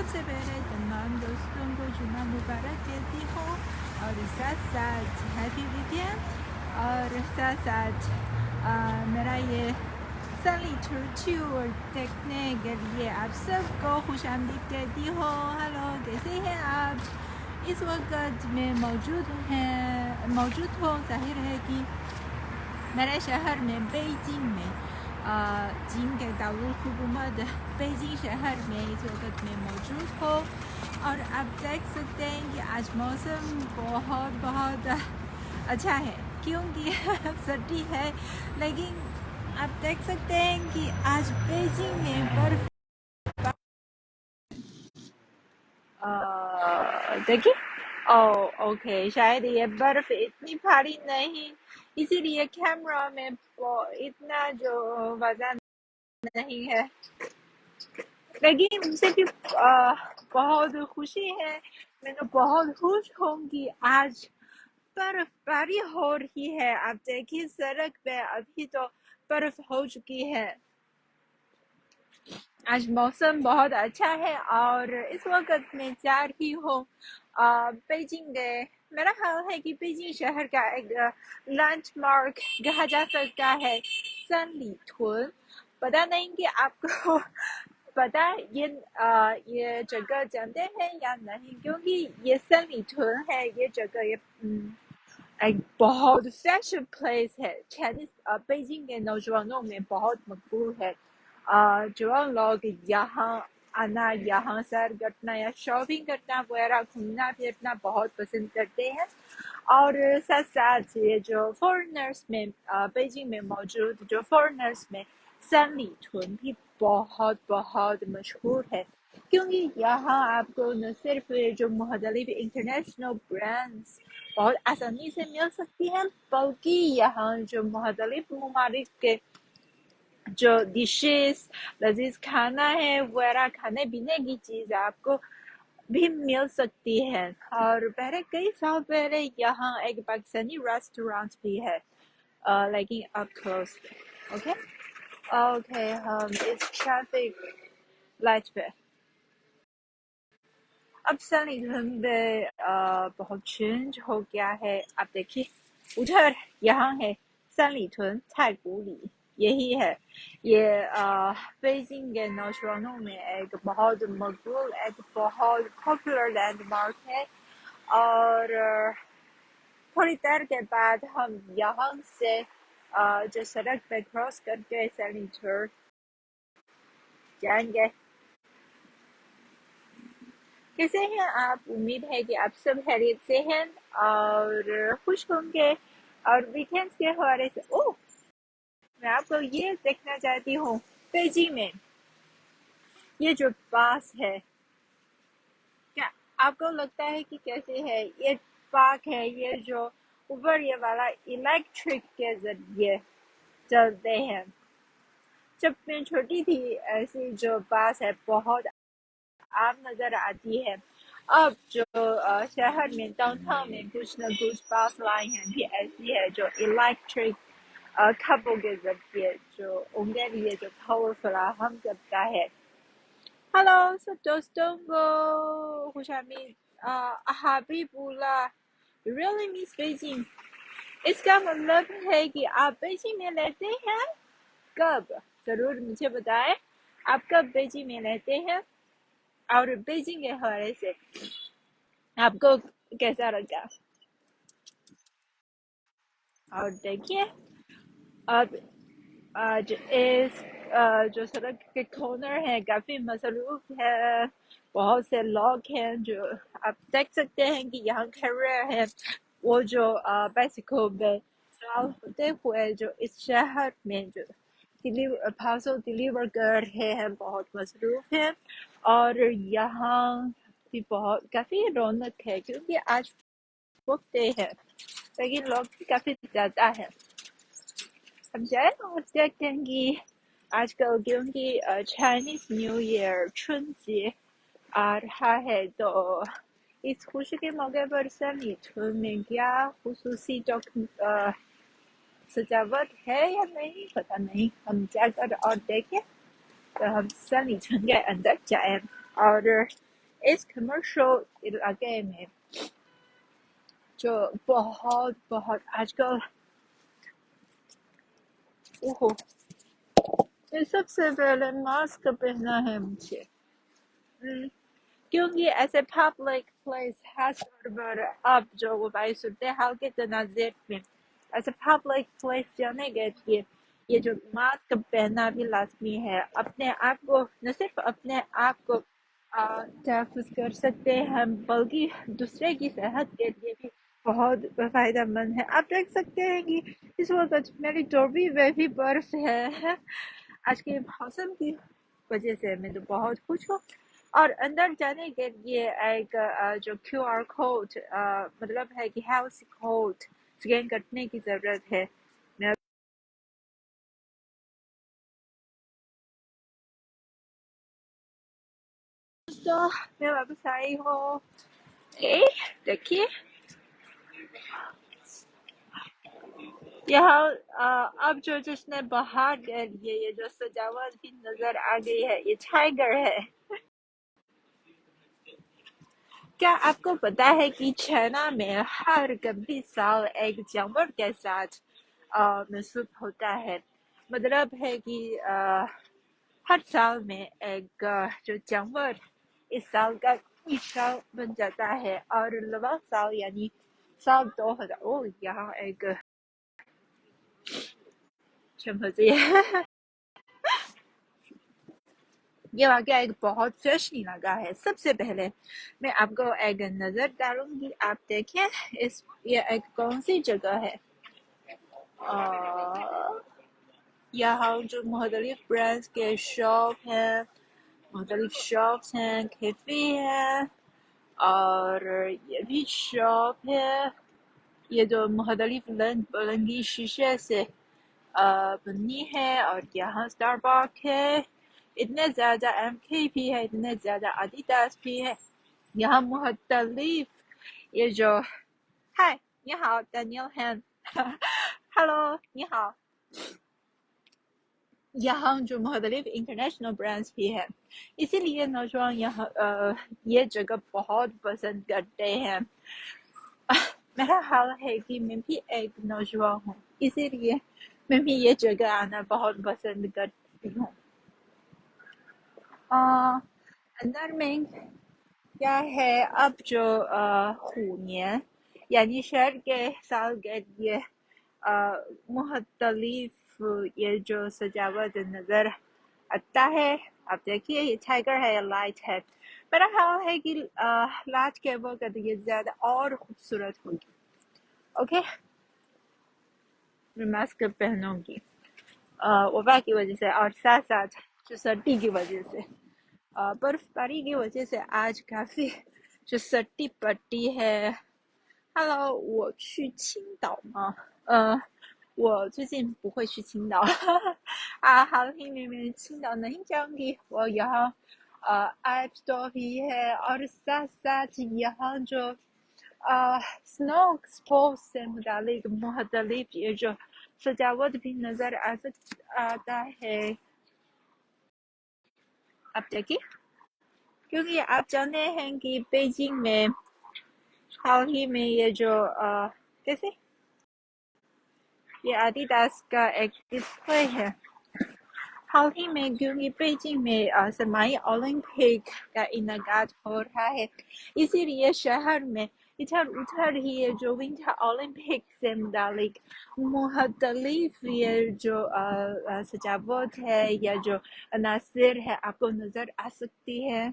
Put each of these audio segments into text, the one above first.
سب سے پہلے تمام دوستوں کو جمعہ مبارک کہتی ہوں اور ساتھ ساتھ ہیپی ویکینڈ اور ساتھ ساتھ میرا یہ سنلی ٹور دیکھنے کے لیے آپ سب کو خوش آمدید کہتی ہوں. ہلو، کیسے ہیں آپ؟ اس وقت میں موجود ہوں. ظاہر ہے کہ میرے شہر میں بیجنگ میں چین کے دارالحکومت بیجنگ شہر میں اس وقت میں موجود ہو اور آپ دیکھ سکتے ہیں کہ آج موسم بہت اچھا ہے کیونکہ سردی ہے، لیکن آپ دیکھ سکتے ہیں کہ آج بیجنگ میں برف دیکھیے. اوکے، شاید یہ برف اتنی بھاری نہیں، اسی لیے کیمرہ میں اتنا جو وزن نہیں ہے، لیکن مجھے بھی بہت خوشی ہے. میں تو بہت خوش ہوں کہ آج برف باری ہو رہی ہے. آپ دیکھیے سڑک پہ ابھی تو برف ہو چکی ہے. آج موسم بہت اچھا ہے اور اس وقت میں جا رہی ہوں بیجنگ. میرا خیال ہے کہ بیجنگ شہر کا ایک لینڈ مارک کہا جا سکتا ہے سنلی ٹون. پتا نہیں کہ آپ کو پتا یہ جگہ جانتے ہیں یا نہیں، کیونکہ یہ سنلی ٹون ہے. یہ جگہ ایک بہت فیشن پلیس ہے. بیجنگ کے نوجوانوں میں بہت مقبول ہے. جوان لوگ یہاں آنا، یہاں سیر کرنا یا شاپنگ کرنا وغیرہ، گھومنا پھرنا بہت پسند کرتے ہیں. اور ساتھ ساتھ یہ جو فورنرس میں بیجنگ میں موجود جو فورنرس میں سنلی ٹون بھی بہت مشہور ہے، کیونکہ یہاں آپ کو نہ صرف جو مختلف انٹرنیشنل برانڈس بہت آسانی سے مل سکتی ہیں، بلکہ یہاں جو مختلف ممالک کے جو ڈشز لذیذ کھانا ہے وغیرہ، کھانے پینے کی چیز آپ کو بھی مل سکتی ہے. اور کئی سال پہلے یہاں ایک پاکستانی ریسٹورانٹ بھی ہے، لیکن اب کلوز. اوکے ہم اس ٹریفک لائٹ پہ اب سنی میں بہت چینج ہو گیا ہے. آپ دیکھیے ادھر یہاں ہے سنلی ٹون تائگولی، یہی ہے. یہ بیجنگ کے نوجوانوں میں ایک بہت مقبول، ایک بہت پاپولر لینڈ مارک ہے. اور تھوڑی دیر کے بعد ہم یہاں سے جو سڑک پہ کراس کر کے سنلی ٹون جائیں گے. کیسے ہیں آپ؟ امید ہے کہ آپ سب خیریت سے ہیں اور خوش ہوں گے. اور ویکینڈ کے حوالے سے میں آپ کو یہ دیکھنا چاہتی ہوں، بیجنگ میں یہ جو پاس ہے، کیا آپ کو لگتا ہے کہ کیسے ہے؟ یہ پارک ہے، یہ جو اوپر یہ والا الیکٹرک کے ذریعے چلتے ہیں. جب میں چھوٹی تھی ایسی جو باس ہے بہت عام نظر آتی ہے. اب جو شہر میں ڈاؤن ٹاؤن میں کچھ نہ کچھ باس لائن بھی ایسی ہے جو الیکٹرک کھمبوں کے ذریعے جو ان کے لیے جو پاور فراہم کرتا ہے. ہلو سب دوستوں کو خوش آمدید. حبیب اللہ really miss بیجنگ. اس کا مطلب ہے کہ آپ بیجنگ میں رہتے ہیں. کب؟ ضرور مجھے بتائیں آپ کب بیجنگ میں رہتے ہیں اور بیجنگ کے حوالے سے آپ کو کیسا لگا. اور دیکھیے اب آج اس جو سڑک کے کارنر ہے کافی مصروف ہے. بہت سے لوگ ہیں جو آپ دیکھ سکتے ہیں کہ یہاں کھڑے ہیں. وہ جو بیسیکل میں سوال ہوتے ہوئے جو اس شہر میں جو پارسل ڈلیور کر رہے ہیں بہت مصروف ہیں. اور یہاں بھی کافی رونق ہے کیونکہ آج وقت ہے، لیکن لوگ بھی کافی زیادہ ہیں. اب شاید ہم دیکھتے ہیں کہ آج کل کیونکہ چائنیز نیو ایئر چنجی آ رہا ہے، تو اس خوشی کے موقع پر سنلی ٹون میں کیا خصوصی سجاوٹ ہے یا نہیں پتہ نہیں. ہم جا کر اور دیکھیں تو ہم سنلی ٹون کے اندر جائیں اور اس کمرشل علاقے میں جو بہت بہت آج کل سب سے پہلے ماسک پہنا ہے مجھے، کیونکہ ایسے پبلک پلیس خاص طور پر اب جو وبائی صورتحال کے تناظر میں ایسے پبلک پلیس جانے کے لیے یہ جو ماسک پہننا بھی لازمی ہے. اپنے آپ کو نہ صرف اپنے آپ کو تحفظ کر سکتے ہیں بلکہ دوسرے کی صحت کے لیے بھی بہت فائدہ مند ہے. آپ دیکھ سکتے ہیں کہ اس وقت میری ٹوپی میں بھی برف ہے. آج کے موسم کی وجہ سے میں تو بہت خوش ہوں. اور اندر جانے کے لیے ایک جو QR کوڈ مطلب ہے کہ ہیلتھ کوڈ اسکین کرنے کی ضرورت ہے. تو میں واپس آئی ہوں. دیکھیے یہاں اب جو جشن بہار کے لیے یہ جو سجاوٹ بھی نظر آ گئی ہے یہ ٹائیگر ہے. کیا آپ کو پتا ہے کہ چائنا میں ہر 20 سال ایک جانور کے ساتھ منسوب ہوتا ہے؟ مطلب ہے کہ ہر سال میں ایک جو جانور اس سال کا سال بن جاتا ہے اور لوا سال یعنی سال 2000 یہاں ایک چمپینزی ہے. یہ واقعہ ایک بہت فیشنی لگا ہے. سب سے پہلے میں آپ کو ایک نظر ڈالوں گی. آپ دیکھیں یہ ایک کون سی جگہ ہے. یہاں جو مختلف برانڈز کے شاپ ہیں، مختلف شاپس ہیں، کیفے ہیں اور یہ بھی شاپ ہے. یہ جو مختلف بلندی شیشے سے بنی ہے اور یہاں اسٹار باک ہے. اتنے زیادہ MK بھی ہے، اتنے زیادہ آدیداس بھی ہے. یہاں مختلف یہ جو ہائے你好 Daniel Han ہلو你好. یہاں جو مختلف انٹرنیشنل برانڈز بھی ہیں، اسی لیے نوجوان یہاں یہ جگہ بہت پسند کرتے ہیں. میرا حال ہے کہ میں بھی ایک نوجوان ہوں، اسی لیے میں بھی یہ جگہ آنا بہت پسند کرتی ہوں. اندر میں کیا ہے اب جو 虎年 یعنی شہر کے سال کے لیے مختلف یہ جو سجاوٹ نظر آتا ہے. آپ دیکھیے یہ ٹائیگر ہے یا لائٹ ہے. میرا خیال ہے کہ لائٹ کے وقت یہ زیادہ اور خوبصورت ہوگی. اوکے میں ماسک پہنوں گی وبا کی وجہ سے اور ساتھ ساتھ جو سردی کی وجہ سے برف باری کی وجہ سے آج کافی جو سردی پڑتی ہے. Hello 我去青岛吗？我最近不会去青岛حال ہی میں青岛نہیں جاؤں گی. وہ یہاں ایپ اسٹور بھی ہے اور ساتھ ساتھ یہاں جو سنو اسپورٹس سے متعلق مختلف یہ جو سجاوٹ بھی نظر آتا ہے. آپ دیکھیے کیونکہ آپ جانتے ہیں کہ بیجنگ میں حال ہی میں یہ جو کیسے یہ آدیداس کا ایک ڈسپلے ہے. حال ہی میں کیونکہ بیجنگ میں سرمائی اولمپک کا انعقاد ہو رہا ہے، اسی لیے شہر میں ادھر ادھر ہی جو ونٹر اولمپک سے متعلق مختلف یہ جو سجاوٹ ہے یا جو عناصر ہے آپ کو نظر آ سکتی ہے.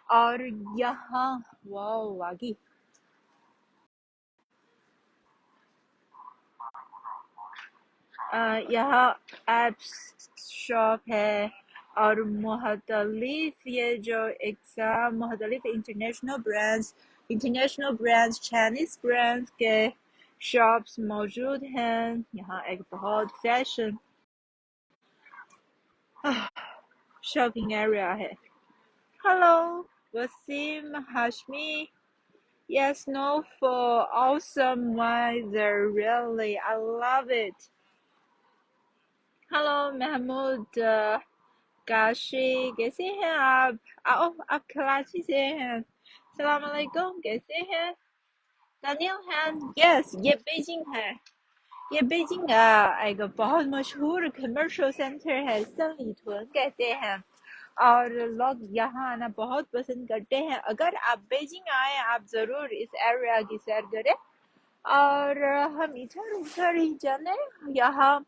اور یہاں واو واقعی یہاں ایپس شاپ ہے اور مختلف یہ جو اقسام مختلف انٹرنیشنل برانڈز چائنیز برانڈز کے شاپس موجود ہیں. یہاں ایک بہت فیشن شاپنگ ایریا ہے. Hello Wasim Hashmi. Yes, snowfall, awesome weather, really, I love it. Hello Mahmood Kashi کیسے ہیں آپ؟ آپ کراچی سے ہیں. السلام علیکم، کیسے ہیں؟ دانیل ہیں؟ یس، یہ بیجنگ ہے. یہ بیجنگ ایک بہت مشہور کمرشل سینٹر ہے، سنلیٹون کہتے ہیں. اور لوگ یہاں آنا بہت پسند کرتے ہیں. اگر آپ بیجنگ آئیں، آپ ضرور اس ایریا کی سیر کریں. اور ہم ادھر ادھر ہی چلیں. یہاں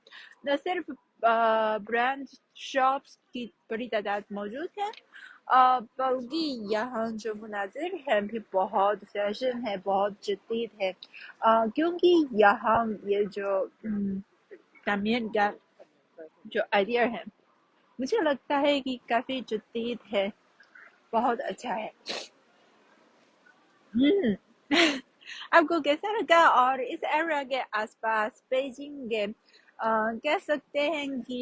نہ صرف برانڈ شاپس کی بڑی تعداد موجود ہے، بلکہ یہاں جو مناظر ہے بھی بہت فیشن ہے، بہت جدید ہے. کیونکہ یہاں یہ جو تعمیر کا جو آئیڈیا ہے، مجھے لگتا ہے کہ کافی جدید ہے، بہت اچھا ہے. آپ کو کیسا لگا؟ اور اس ایریا کے آس پاس بیجنگ کے کہہ سکتے ہیں کہ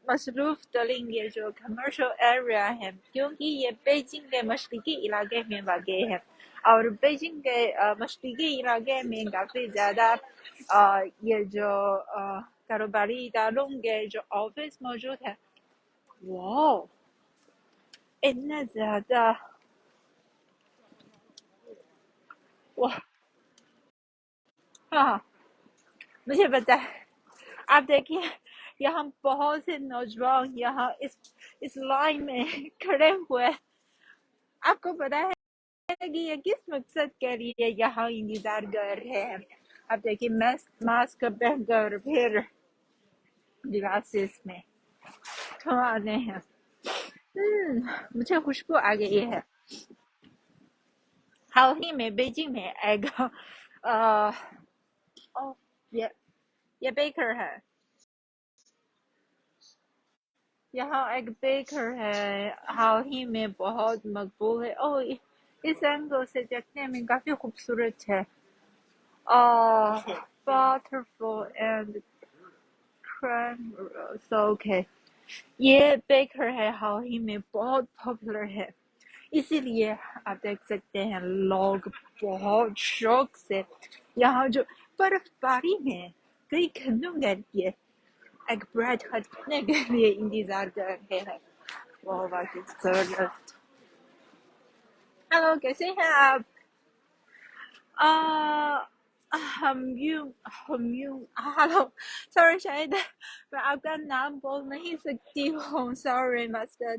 مصروف ترین یہ جو کمرشل ایریا ہے، کیونکہ یہ بیجنگ کے مشرقی علاقے میں واقع ہے. اور بیجنگ کے مشرقی علاقے میں کافی زیادہ یہ جو کاروباری اداروں کے جو آفس موجود ہے. واو، اتنا زیادہ! واہ، ہاں، مجھے پتا ہے. آپ دیکھیے، یہاں بہت سے نوجوان یہاں اس لائن میں کھڑے ہوئے. آپ کو پتا ہے کہ یہ کس مقصد کے لیے یہاں انتظار کر رہے ہیں؟ آپ دیکھیے، ماسک پہن کر پھر گلاسز میں تھمانے ہیں. مجھے خوشبو آ گئی ہے. حال ہی میں بیجنگ میں ایک یہ بیکر ہے. یہاں ایک بیکر ہے، حال ہی میں بہت مقبول ہے. اس اینگل سے دیکھنے میں کافی خوبصورت ہے. بٹرفل اینڈ کریم اوکے. یہ بیکر ہے، حال ہی میں بہت پاپولر ہے. اسی لیے آپ دیکھ سکتے ہیں لوگ بہت شوق سے یہاں جو برف باری میں کئی گھنٹوں کے لیے ایک بریڈ کھانے کے لیے انتظار کر رہے ہیں. وہ واقعی زبردست. ہیلو، کیسے ہیں آپ؟ ہلو، سوری، شاید میں آپ کا نام بول نہیں سکتی ہوں. Sorry master.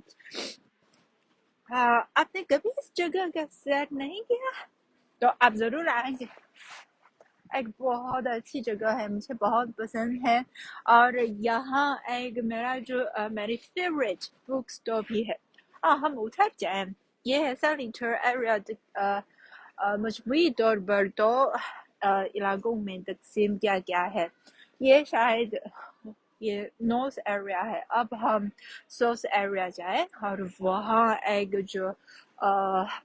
آپ نے کبھی اس جگہ کا سیر نہیں کیا تو آپ ضرور آئیں گے. ایک بہت اچھی جگہ ہے، مجھے بہت پسند ہے. اور یہاں ایک میری فیوریٹ بک اسٹور بھی ہے. ہم ادھر جائیں. یہ ہے سلیٹر ایریا. مجموعی طور پر دو علاقوں میں تقسیم کیا گیا ہے. یہ شاید یہ نارتھ ایریا ہے. اب ہم ساؤتھ ایریا جائیں اور وہاں ایک جو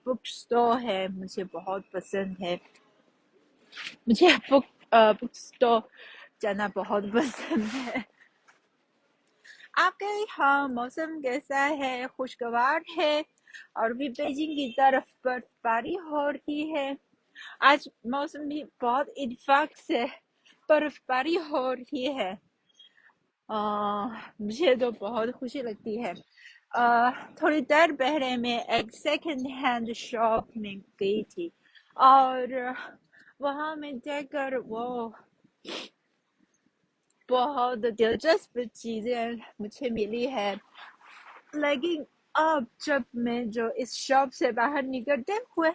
بک اسٹور ہے مجھے بہت پسند ہے. مجھے بک اسٹور جانا بہت پسند ہے. آپ کے یہاں موسم کیسا ہے؟ خوشگوار ہے؟ اور بھی بیجنگ کی طرف برف باری ہو رہی ہے. آج موسم بھی بہت اتفاق سے برف باری ہو رہی ہے. مجھے تو بہت خوشی لگتی ہے. تھوڑی دیر پہلے میں ایک سیکنڈ ہینڈ شاپ میں گئی تھی اور وہاں میں دیکھ کر وہ بہت دلچسپ چیزیں مجھے ملی ہے. لیکن اب جب میں جو اس شاپ سے باہر نکلتے ہوئے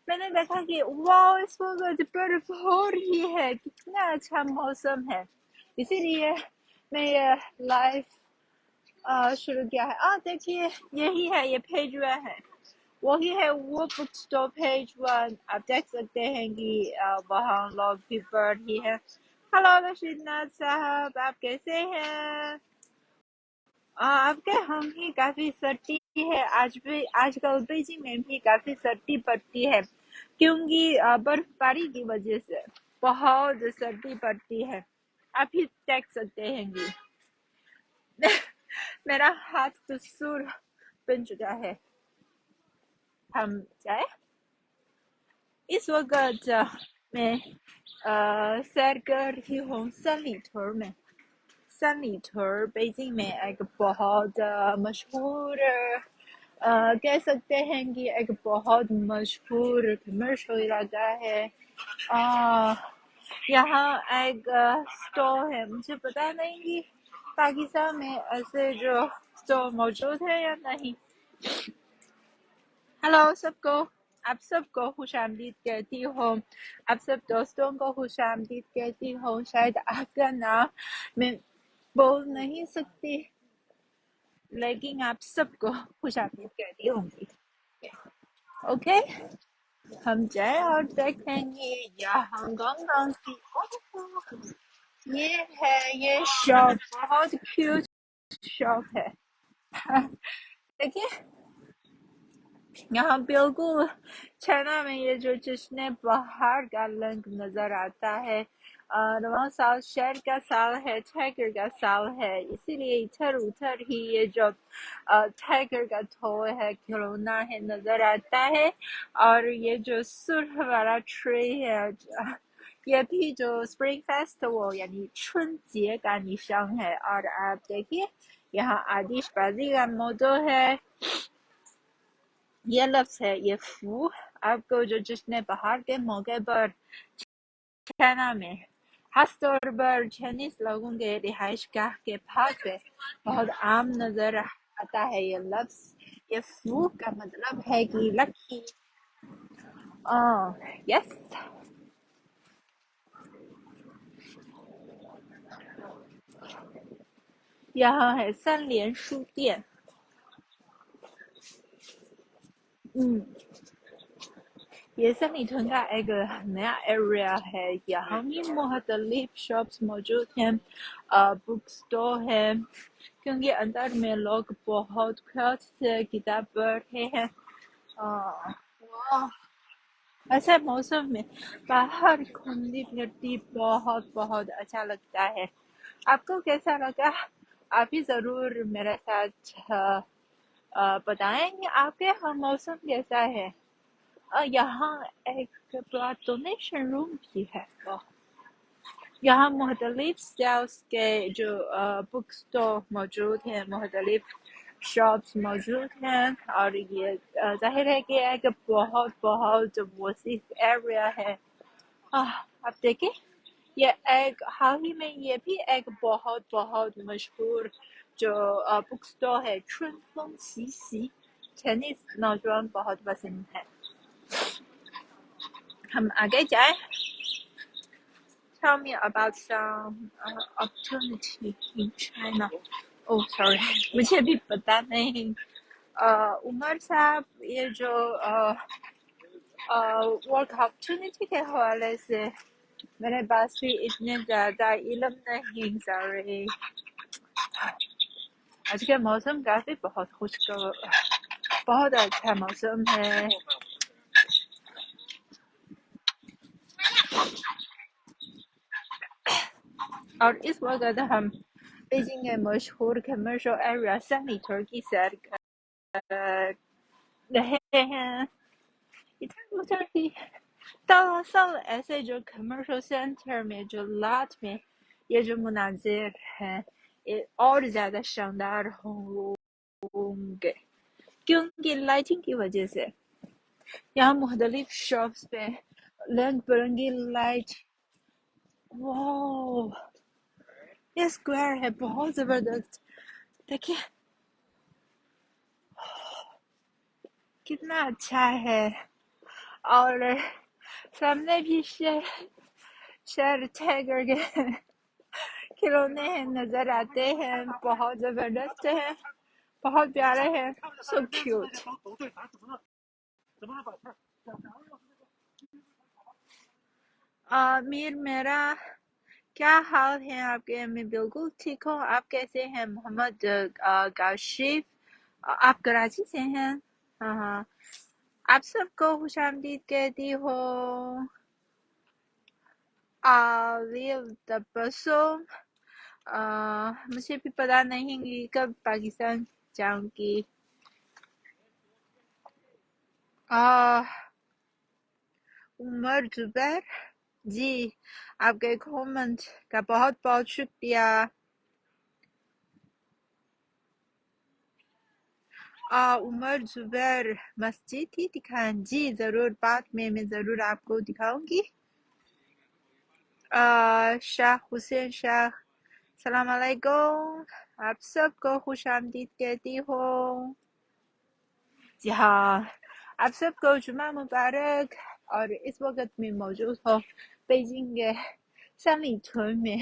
میں نے دیکھا کہ واو، اس وقت برف ہو رہی ہے، کتنا اچھا موسم ہے. اسی لیے میں یہ لائف شروع کیا ہے. دیکھیے، یہی ہے، یہ پیج ہوا ہے، وہی ہے وہ بک اسٹور پیج ہوا. آپ دیکھ سکتے ہیں کہ وہاں لوگ بھی بڑھ رہی ہے. ہلو رشید ناز صاحب، آپ کیسے ہیں؟ آپ کے ہم بھی کافی سردی ہے. آج کل بیجنگ میں بھی کافی سردی پڑتی ہے، کیونکہ برف باری کی وجہ سے بہت سردی پڑتی ہے. آپ ہی دیکھ سکتے ہیں کہ میرا ہاتھ تو سور بن چکا ہے. ہم جائے. اس وقت میں سیر کر رہی ہوں سلیٹر میں. سلیٹر بیجنگ میں ایک بہت مشہور کہہ سکتے ہیں کہ ایک بہت مشہور کمرشل علاقہ ہے. یہاں ایک اسٹور ہے. مجھے پتا نہیں کہ پاکستان میں ایسے جو اسٹور موجود ہے یا نہیں. ہلو سب کو، آپ سب کو خوش آمدید کہتی ہوں. آپ سب دوستوں کو خوش آمدید کہتی ہوں. شاید آپ کا نام میں بول نہیں سکتی، لیکن آپ سب کو خوش آمدید کہتی ہوں گی. اوکے، ہم جائیں اور دیکھیں گے یہاں گنگان کی. یہ ہے، یہ شاپ بہت کیوٹ شاپ ہے. دیکھیے یہاں بالکل چائنا میں یہ جو جشن بہار کا رنگ نظر آتا ہے. رواں سال شہر کا سال ہے، ٹائگر کا سال ہے، اسی لیے ادھر ادھر ہی یہ جو ٹائگر کا ٹوئے ہے، کھلونا ہے، نظر آتا ہے. اور یہ جو سرخ والا ٹری ہے، یہ بھی جو اسپرنگ فیسٹیول یعنی چن جے کا نشان ہے. اور آپ دیکھیے یہاں آتش بازی کا موضوع ہے. یہ لفظ ہے یہ فو. آپ کو جو جشن بہار کے موقع پر چائنا میں خاص طور پر چائنیز لوگوں کے رہائش گاہ کے پاس پہ بہت عام نظر آتا ہے. یہ لفظ یہ فو کا مطلب ہے کہ لکی. یس، یہاں ہے سن لین شو دین. یہ سنیٹن کا ایک نیا ایریا ہے. یہاں بھی مختلف شاپس موجود ہیں، بک اسٹور ہے، کیونکہ اندر میں لوگ بہت خیال سے کتاب پڑھ رہے ہیں. ایسے موسم میں باہر گھومتی پھرتی بہت بہت اچھا لگتا ہے. آپ کو کیسا لگا؟ آپ بھی ضرور میرے ساتھ بتائیں کہ آپ کے یہاں موسم کیسا ہے. یہاں ایک بلڈ ڈونیشن روم بھی ہے. یہاں مختلف سیلز کے جو بک اسٹور موجود ہیں، مختلف شاپس موجود ہیں. اور یہ ظاہر ہے کہ ایک بہت بہت وسیع ایریا ہے. آپ دیکھیں یہ ایک حال ہی میں یہ بھی ایک بہت بہت مشہور جو بک اسٹور ہے، چن فنگ سی سی. چائنیز نوجوان بہت پسند ہے. ہم آگے جائیں. Tell me about some opportunity in China. Oh sorry, مجھے بھی پتا نہیں. عمر صاحب یہ جو ورک اپرچونیٹی کے حوالے سے میرے پاس بھی اتنے زیادہ علم نہیں. سوری. آج کا موسم کافی بہت خوشگوار، بہت اچھا موسم ہے. اور اس وقت ہم بیجنگ کے مشہور کمرشل ایریا سینیٹر کی سیر کر رہے ہیں. ادھر ادھر ہی دراصل ایسے جو کمرشل سینٹر میں جو لات میں یہ جو مناظر ہیں یہ اور زیادہ شاندار ہوں گے کیونکہ لائٹنگ کی وجہ سے. یہاں مختلف شاپس پہ رنگ برنگی لائٹ. واو، یہ اسکوائر ہے بہت زبردست. دیکھیے کتنا اچھا ہے. اور سامنے بھی شہر ٹائگر کے کھلونے ہیں نظر آتے ہیں. بہت زبردست ہیں، بہت پیارے ہیں. So cute. میرا کیا حال ہے آپ کے؟ میں بالکل ٹھیک ہوں. آپ کیسے ہیں محمد کاشف؟ آپ کراچی سے ہیں؟ ہاں. آپ سب کو خوش آمدید کہتی ہو. تبسم، مجھے بھی پتا نہیں کہ کب پاکستان جاؤں گی. عمر زبیر جی، آپ کے کامنٹ کا بہت بہت شکریہ. عمر زبیر مسجد ہی دکھائیں جی ضرور بعد میں ضرور آپ کو دکھاؤں گی شاہ حسین شاہ السلام علیکم آپ سب کو خوش آمدید کہتی ہوں جی ہاں آپ سب کو جمعہ مبارک اور اس وقت میں موجود ہوں بیجنگ کے سنلی چن میں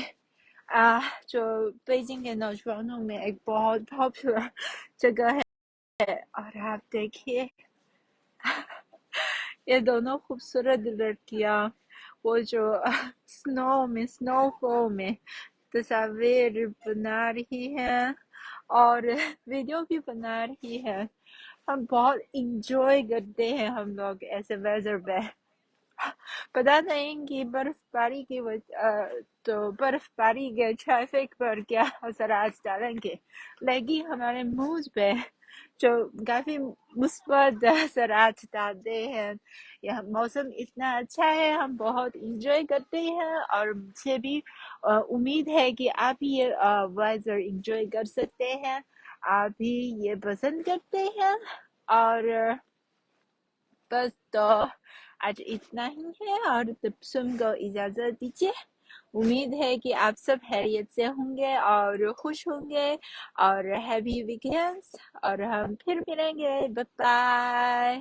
جو بیجنگ کے نوجوانوں میں ایک بہت پاپولر جگہ ہے اور آپ دیکھیے یہ دونوں خوبصورت لڑکیاں وہ جو سنو فال میں تصاویر بنا رہی ہیں اور ویڈیو بھی بنا رہی ہے ہم بہت انجوائے کرتے ہیں ہم لوگ ایسے ویدر پہ پتا نہیں کہ برف باری کی تو برف باری کے ٹریفک پر کیا اثرات ڈالیں گے لیکن ہمارے موڈ پہ جو کافی مثبت اثرات ڈالتے ہیں یہ موسم اتنا اچھا ہے ہم بہت انجوائے کرتے ہیں اور مجھے بھی امید ہے کہ آپ بھی یہ ویدر انجوائے کر سکتے ہیں آپ بھی یہ پسند کرتے ہیں اور بس تو آج اتنا ہی ہے اور تبسم کو اجازت دیجیے امید ہے کہ آپ سب خیریت سے ہوں گے اور خوش ہوں گے اور ہیپی ویکینڈز اور ہم پھر ملیں گے بائے بائے